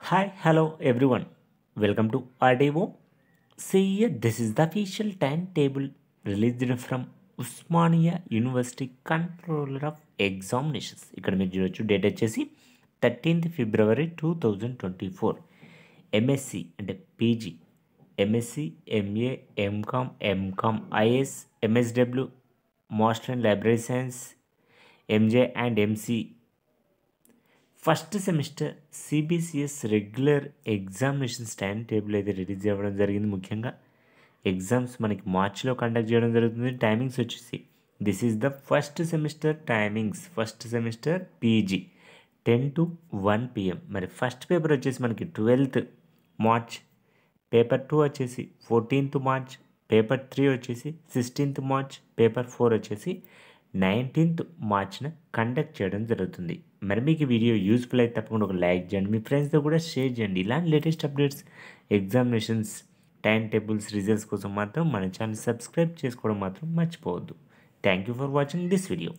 Hi, hello everyone. Welcome to RDO. See here, this is the official timetable released from Osmania university controller of examinations. ఇక్కడ మీరు చూడొచ్చు date వచ్చేసి 13th February 2024. MSc అంటే PG, MSc, MA, MCom, IS, MSW, master in library science, MJ and MC first semester CBCS regular examinations time table అయితే release అవ్వడం జరిగింది. ముఖ్యంగా exams మనకి మార్చ్లో కండక్ట్ చేయడం జరుగుతుంది. టైమింగ్స్ వచ్చేసి this is the first semester timings. First semester PG 10 to 1 PM. మరి ఫస్ట్ పేపర్ వచ్చేసి మనకి 12th March, పేపర్ 2 వచ్చేసి 14th March, పేపర్ 3 వచ్చేసి 16th March, పేపర్ 4 వచ్చేసి 19th Marchన కండక్ట్ చేయడం జరుగుతుంది. మరి మీకు ఈ వీడియో యూస్ఫుల్ అయితే తప్పకుండా ఒక లైక్ చేయండి, మీ ఫ్రెండ్స్తో కూడా షేర్ చేయండి. ఇలాంటి latest updates, examinations, time tables, results కోసం మాత్రం మన ఛానల్ సబ్స్క్రైబ్ చేసుకోవడం మాత్రం మర్చిపోవద్దు. Thank you for watching this video.